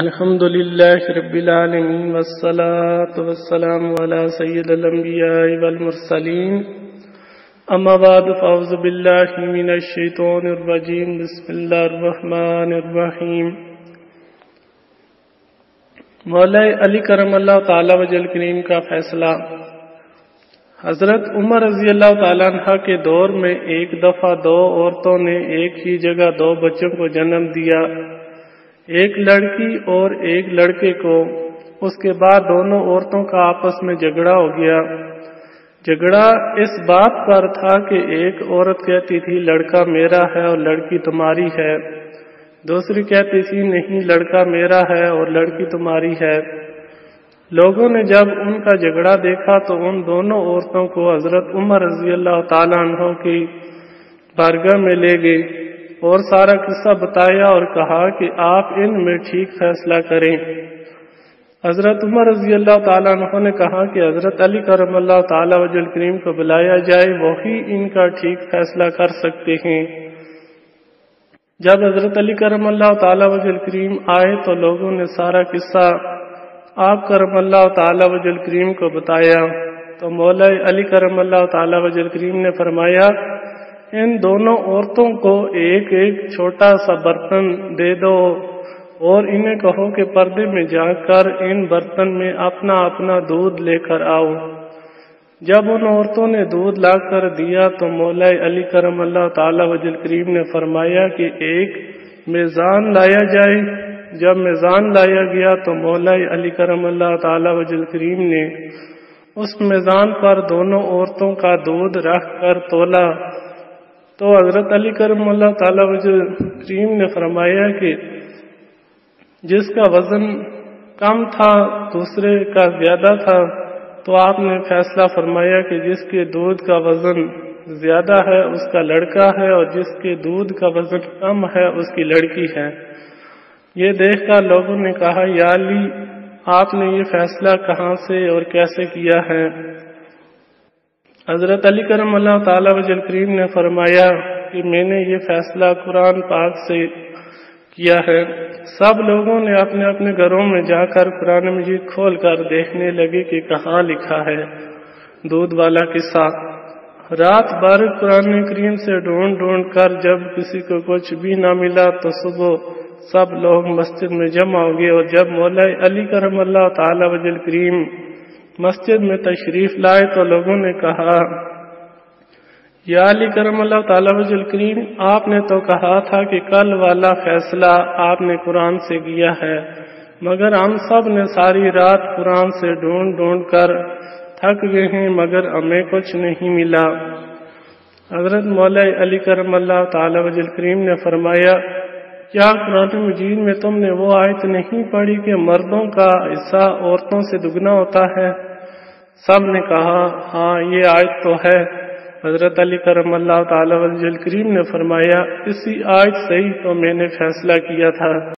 الحمد لله رب العالمين والصلاة والسلام على سيد الأنبياء والمرسلين أما بعد فأعوذ بالله من الشيطان الرجيم بسم الله الرحمن الرحيم مولا علی کرم اللہ تعالی وجل کریم کا فیصلہ۔ حضرت عمر رضی اللہ تعالیٰ عنہ کے دور میں ایک دفعہ دو عورتوں نے ایک ہی جگہ دو بچوں کو جنم دیا، ایک لڑکی اور ایک لڑکے کو۔ اس کے بعد دونوں عورتوں کا آپس میں جھگڑا ہو گیا۔ جھگڑا اس بات پر تھا کہ ایک عورت کہتی تھی لڑکا میرا ہے اور لڑکی تمہاری ہے، دوسری کہتی تھی نہیں لڑکا میرا ہے اور لڑکی تمہاری ہے۔ لوگوں نے جب ان کا جھگڑا دیکھا تو ان دونوں عورتوں کو حضرت عمر رضی اللہ تعالیٰ عنہ کی بارگاہ میں لے گئے اور سارا قصہ بتایا اور کہا کہ آپ ان میں ٹھیک فیصلہ کریں۔ حضرت عمر رضی اللہ تعالیٰ عنہ نے کہا کہ حضرت علی کرم اللہ تعالیٰ وجل کریم کو بلایا جائے، وہی ان کا ٹھیک فیصلہ کر سکتے ہیں۔ جب حضرت علی کرم اللہ تعالیٰ وجل کریم آئے تو لوگوں نے سارا قصہ آپ کرم اللہ تعالیٰ وجل کریم کو بتایا تو مولا علی کرم اللہ تعالیٰ وجل کریم نے فرمایا ان دونوں عورتوں کو ایک ایک چھوٹا سا برتن دے دو اور انہیں کہو کہ پردے میں جا کر ان برتن میں اپنا اپنا دودھ لے کر آؤ۔ جب ان عورتوں نے دودھ لا کر دیا تو مولا علی کرم اللہ تعالیٰ وجل کریم نے فرمایا کہ ایک میزان لایا جائے۔ جب میزان لایا گیا تو مولا علی کرم اللہ تعالیٰ وجل کریم نے اس میزان پر دونوں عورتوں کا دودھ رکھ کر تولا تو حضرت علی کرم اللہ تعالیٰ وجل کریم نے فرمایا کہ جس کا وزن کم تھا دوسرے کا زیادہ تھا، تو آپ نے فیصلہ فرمایا کہ جس کے دودھ کا وزن زیادہ ہے اس کا لڑکا ہے اور جس کے دودھ کا وزن کم ہے اس کی لڑکی ہے۔ یہ دیکھ کر لوگوں نے کہا یا علی آپ نے یہ فیصلہ کہاں سے اور کیسے کیا ہے؟ حضرت علی کرم اللہ تعالیٰ وجل کریم نے فرمایا کہ میں نے یہ فیصلہ قرآن پاک سے کیا ہے۔ سب لوگوں نے اپنے اپنے گھروں میں جا کر قرآن مجید کھول کر دیکھنے لگے کہ کہاں لکھا ہے دودھ والا قصہ۔ رات بھر قرآن کریم سے ڈھونڈ ڈھونڈ کر جب کسی کو کچھ بھی نہ ملا تو صبح سب لوگ مسجد میں جمع ہو گئے، اور جب مولا علی کرم اللہ تعالیٰ وجل کریم مسجد میں تشریف لائے تو لوگوں نے کہا یا علی کرم اللہ تعالیٰ وجل کریم آپ نے تو کہا تھا کہ کل والا فیصلہ آپ نے قرآن سے کیا ہے، مگر ہم سب نے ساری رات قرآن سے ڈھونڈ ڈھونڈ کر تھک گئے ہیں مگر ہمیں کچھ نہیں ملا۔ حضرت مولا علی کرم اللہ تعالیٰ وجل کریم نے فرمایا کیا قرآن مجید میں تم نے وہ آیت نہیں پڑھی کہ مردوں کا حصہ عورتوں سے دگنا ہوتا ہے؟ سب نے کہا ہاں یہ آیت تو ہے۔ حضرت علی کرم اللہ تعالیٰ وجل کریم نے فرمایا اسی آیت سے ہی تو میں نے فیصلہ کیا تھا۔